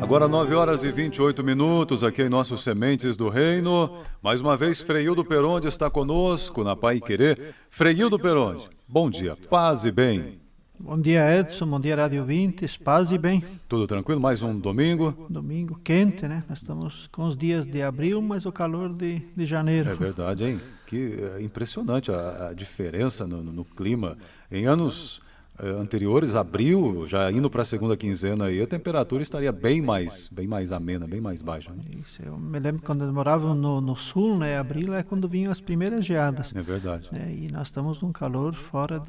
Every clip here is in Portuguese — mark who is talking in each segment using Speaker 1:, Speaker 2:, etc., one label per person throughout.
Speaker 1: Agora 9 horas e 28 minutos aqui em nossos Sementes do Reino. Mais uma vez, Freildo Peronde está conosco na Pai Querer. Freildo Peronde, bom dia, paz e bem.
Speaker 2: Bom dia, Edson, bom dia, Rádio Ouvintes, paz e bem.
Speaker 1: Tudo tranquilo? Mais um domingo?
Speaker 2: Domingo quente, né? Nós estamos com os dias de abril, mas o calor de janeiro.
Speaker 1: É verdade, hein? Que impressionante a diferença no clima. Em anos anteriores, abril, já indo para a segunda quinzena aí, a temperatura estaria bem mais amena, bem mais baixa. Né?
Speaker 2: Isso, eu me lembro quando eu morava no sul, né? Abril é quando vinham as primeiras geadas.
Speaker 1: É verdade.
Speaker 2: Né? E nós estamos num calor fora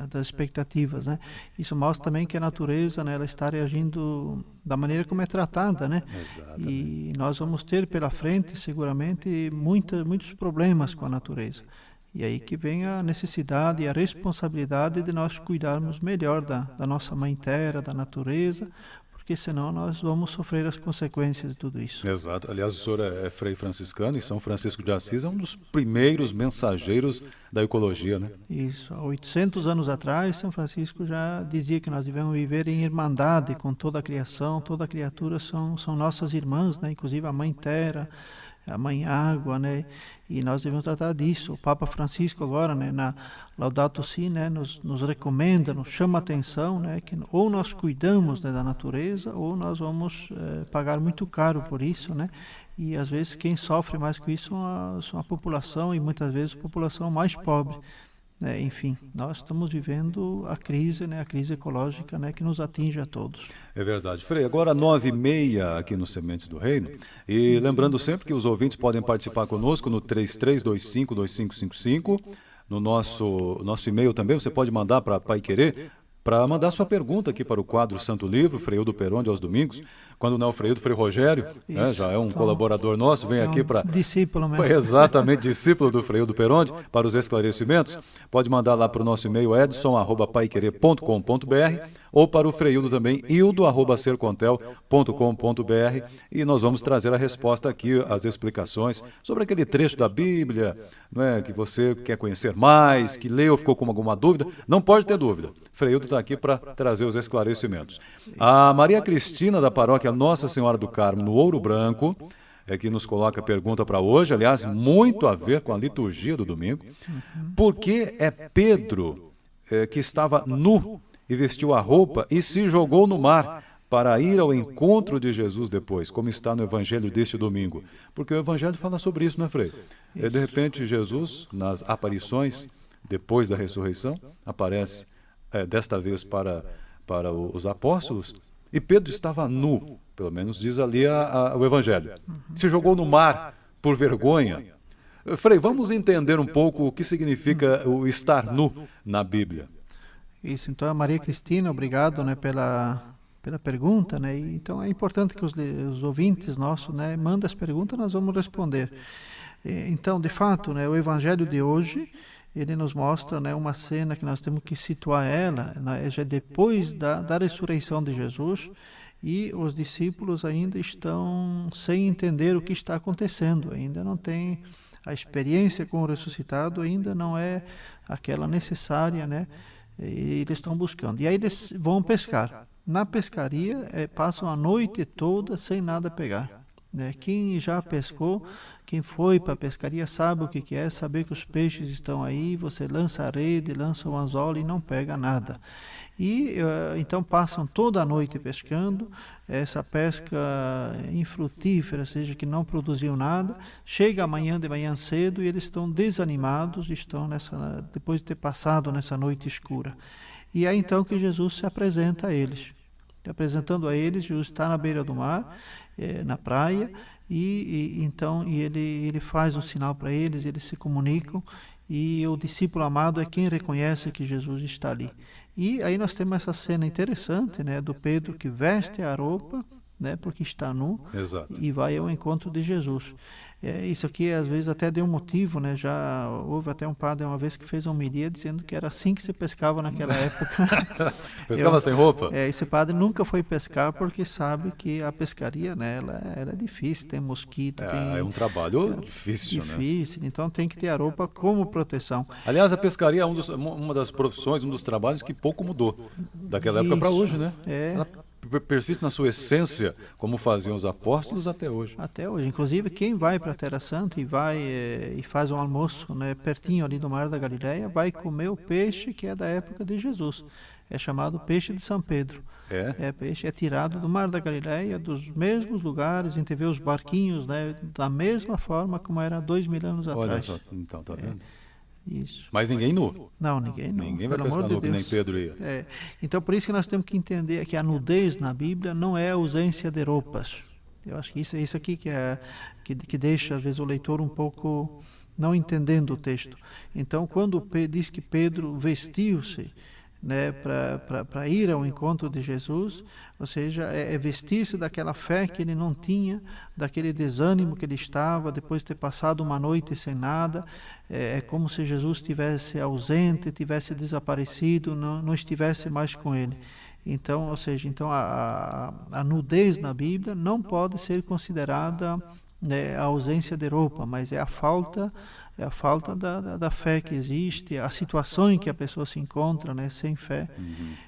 Speaker 2: das expectativas, né? Isso mostra também que a natureza, né, ela está reagindo da maneira como é tratada, né?
Speaker 1: Exatamente.
Speaker 2: E nós vamos ter pela frente, seguramente, muitos problemas com a natureza. E aí que vem a necessidade e a responsabilidade de nós cuidarmos melhor da nossa mãe terra, da natureza, porque senão nós vamos sofrer as consequências de tudo isso.
Speaker 1: Exato. Aliás, o senhor é frei franciscano e São Francisco de Assis é um dos primeiros mensageiros da ecologia, né?
Speaker 2: Isso. Há 800 anos atrás, São Francisco já dizia que nós devemos viver em irmandade com toda a criação, toda a criatura são nossas irmãs, né? Inclusive a mãe terra, a mãe água, né? E nós devemos tratar disso. O Papa Francisco agora, né, na Laudato Si, né, nos recomenda, nos chama a atenção, né, que ou nós cuidamos, né, da natureza, ou nós vamos pagar muito caro por isso, né? E às vezes quem sofre mais com isso são a população, e muitas vezes a população mais pobre. Enfim, nós estamos vivendo a crise, né, a crise ecológica, né, que nos atinge a todos.
Speaker 1: É verdade. Frei, agora 9h30 aqui no Sementes do Reino. E lembrando sempre que os ouvintes podem participar conosco no 33252555. No nosso e-mail também, você pode mandar para Pai Querer, para mandar sua pergunta aqui para o quadro Santo Livro, Freildo Peronde aos domingos. Quando não é o Freildo, Frei Rogério, né, já é um colaborador nosso, vem aqui para...
Speaker 2: Discípulo mesmo.
Speaker 1: Exatamente, discípulo do Freildo Peronde, para os esclarecimentos. Pode mandar lá para o nosso e-mail edson@paiquerer.com.br ou para o Freildo também, ildo@sercontel.com.br, e nós vamos trazer a resposta aqui, as explicações sobre aquele trecho da Bíblia, né, que você quer conhecer mais, que leu, ficou com alguma dúvida. Não pode ter dúvida. Freildo está aqui para trazer os esclarecimentos. A Maria Cristina, da paróquia Nossa Senhora do Carmo, no Ouro Branco, que nos coloca a pergunta para hoje, aliás, muito a ver com a liturgia do domingo. Por que é Pedro, que estava nu e vestiu a roupa e se jogou no mar para ir ao encontro de Jesus depois, como está no Evangelho deste domingo? Porque o Evangelho fala sobre isso, não é, Frei? De repente, Jesus, nas aparições, depois da ressurreição, aparece desta vez para os apóstolos, e Pedro estava nu, pelo menos diz ali o Evangelho. Se jogou no mar por vergonha. Frei, vamos entender um pouco o que significa o estar nu na Bíblia.
Speaker 2: Isso, então a Maria Cristina, obrigado, né, pela pergunta, né? E, então é importante que os ouvintes nossos, né, mandem as perguntas, nós vamos responder. Então, de fato, né, o Evangelho de hoje, ele nos mostra, né, uma cena que nós temos que situar ela, né, já depois da ressurreição de Jesus, e os discípulos ainda estão sem entender o que está acontecendo, ainda não tem a experiência com o ressuscitado, ainda não é aquela necessária, né? E eles estão buscando. E aí eles vão pescar. Na pescaria, passam a noite toda sem nada pegar. Quem já pescou, quem foi para a pescaria sabe o que é, saber que os peixes estão aí, você lança a rede, lança o anzol e não pega nada. E então passam toda a noite pescando, essa pesca infrutífera, ou seja, que não produziu nada, chega amanhã de manhã cedo e eles estão desanimados, estão depois de ter passado nessa noite escura. E é então que Jesus se apresenta a eles. Apresentando a eles, Jesus está na beira do mar, na praia, então ele faz um sinal para eles, eles se comunicam, e o discípulo amado é quem reconhece que Jesus está ali. E aí nós temos essa cena interessante, né, do Pedro que veste a roupa, né, porque está nu.
Speaker 1: Exato.
Speaker 2: E vai ao encontro de Jesus. Isso aqui às vezes até deu um motivo, né? Já houve até um padre uma vez que fez uma homilia dizendo que era assim que se pescava naquela época.
Speaker 1: Pescava sem roupa?
Speaker 2: Esse padre nunca foi pescar porque sabe que a pescaria, né, ela era difícil, tem mosquito.
Speaker 1: É um trabalho difícil, né?
Speaker 2: Difícil, então tem que ter a roupa como proteção.
Speaker 1: Aliás, a pescaria é uma das profissões, um dos trabalhos que pouco mudou daquela época para hoje, né?
Speaker 2: Ela
Speaker 1: persiste na sua essência, como faziam os apóstolos até hoje.
Speaker 2: Até hoje. Inclusive, quem vai para a Terra Santa e vai e faz um almoço, né, pertinho ali do Mar da Galileia, vai comer o peixe que é da época de Jesus. É chamado peixe de São Pedro. Peixe é tirado do Mar da Galileia, dos mesmos lugares, a gente vê os barquinhos, né, da mesma forma como era 2000 anos
Speaker 1: Olha
Speaker 2: atrás.
Speaker 1: só, então, tá vendo?
Speaker 2: Isso.
Speaker 1: Mas ninguém nu.
Speaker 2: Não, ninguém nu.
Speaker 1: Ninguém vai
Speaker 2: Pelo
Speaker 1: pescar
Speaker 2: amor de
Speaker 1: nu que nem
Speaker 2: Deus.
Speaker 1: Pedro ia.
Speaker 2: Então, por isso que nós temos que entender que a nudez na Bíblia não é a ausência de roupas. Eu acho que isso aqui que deixa, às vezes, o leitor um pouco não entendendo o texto. Então, quando diz que Pedro vestiu-se, né, para ir ao encontro de Jesus, ou seja, é vestir-se daquela fé que ele não tinha, daquele desânimo que ele estava, depois de ter passado uma noite sem nada, é como se Jesus estivesse ausente, tivesse desaparecido, não estivesse mais com ele. Então, ou seja, então a nudez na Bíblia não pode ser considerada, né, a ausência de roupa, mas é a falta da fé que existe, a situação em que a pessoa se encontra, né, sem fé.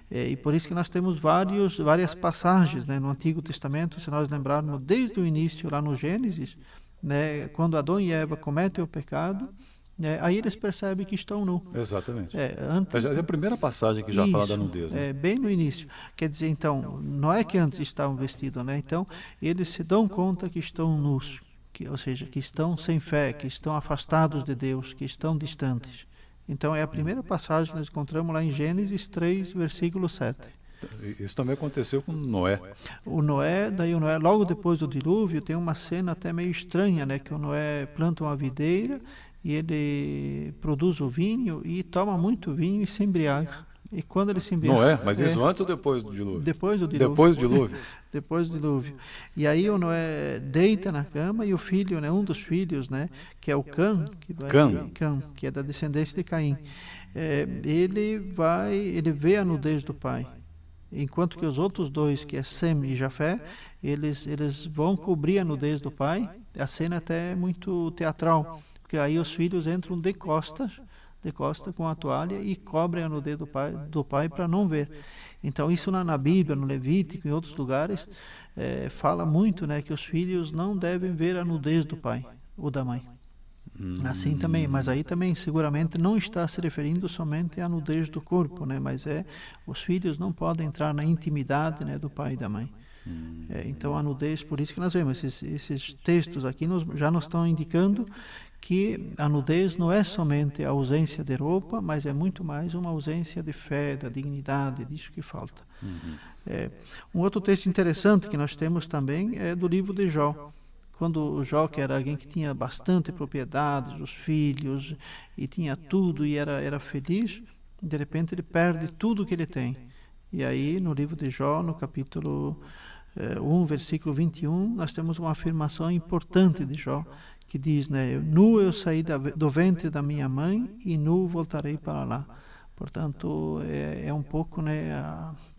Speaker 2: E por isso que nós temos várias passagens, né, no Antigo Testamento, se nós lembrarmos desde o início, lá no Gênesis, né, quando Adão e Eva cometem o pecado, aí eles percebem que estão nus.
Speaker 1: Exatamente.
Speaker 2: Antes,
Speaker 1: É a primeira passagem que já fala da nudez. Né?
Speaker 2: Bem no início. Quer dizer, então, não é que antes estavam vestidos, né? Então, eles se dão conta que estão nus. Ou seja, que estão sem fé, que estão afastados de Deus, que estão distantes. Então é a primeira passagem que nós encontramos lá em Gênesis 3, versículo 7.
Speaker 1: Isso também aconteceu com Noé.
Speaker 2: O Noé, logo depois do dilúvio, tem uma cena até meio estranha, né? Que o Noé planta uma videira e ele produz o vinho e toma muito vinho e se embriaga. E quando ele se embriaga...
Speaker 1: Noé? Mas isso antes ou depois do dilúvio?
Speaker 2: Depois do dilúvio.
Speaker 1: Depois do dilúvio?
Speaker 2: Depois do dilúvio. E aí o Noé deita na cama e o filho, né, um dos filhos, né, que é o Cã, que é da descendência de Caim, ele vê a nudez do pai. Enquanto que os outros dois, que é Sem e Jafé, eles vão cobrir a nudez do pai. A cena até é muito teatral, porque aí os filhos entram de costas com a toalha e cobrem a nudez do pai para não ver. Então isso na Bíblia, no Levítico e em outros lugares, fala muito, né, que os filhos não devem ver a nudez do pai ou da mãe. Assim também, mas aí também seguramente não está se referindo somente à nudez do corpo, né, mas os filhos não podem entrar na intimidade, né, do pai e da mãe. Então a nudez, por isso que nós vemos esses textos aqui já nos estão indicando que a nudez não é somente a ausência de roupa, mas é muito mais uma ausência de fé, da dignidade, disso que falta. Um outro texto interessante que nós temos também é do livro de Jó. Quando o Jó, que era alguém que tinha bastante propriedades, os filhos, e tinha tudo e era feliz, de repente ele perde tudo que ele tem. E aí no livro de Jó, no capítulo 1, versículo 21, nós temos uma afirmação importante de Jó, que diz, né, nu eu saí do ventre da minha mãe e nu voltarei para lá. Portanto, é um pouco, né,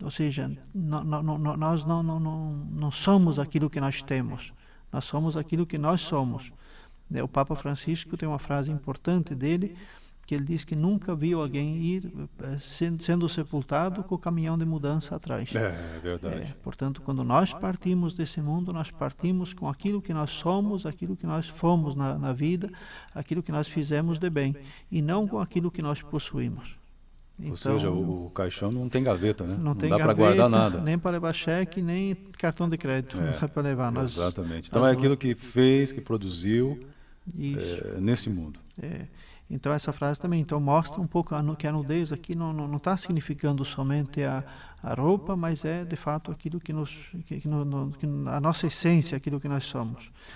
Speaker 2: ou seja, nós não somos aquilo que nós temos, nós somos aquilo que nós somos. O Papa Francisco tem uma frase importante dele, que ele diz que nunca viu alguém ir sendo sepultado com o caminhão de mudança atrás.
Speaker 1: É verdade.
Speaker 2: Portanto, quando nós partimos desse mundo, nós partimos com aquilo que nós somos, aquilo que nós fomos na vida, aquilo que nós fizemos de bem, e não com aquilo que nós possuímos.
Speaker 1: Ou seja, o caixão não tem gaveta, né?
Speaker 2: Não tem
Speaker 1: dá para
Speaker 2: gaveta,
Speaker 1: guardar nada.
Speaker 2: Nem para levar cheque, nem cartão de crédito. Não dá para levar.
Speaker 1: Exatamente. Então é aquilo que fez, que produziu nesse mundo.
Speaker 2: Então essa frase também mostra um pouco que a nudez aqui não está significando somente a roupa, mas é de fato aquilo que a nossa essência, aquilo que nós somos.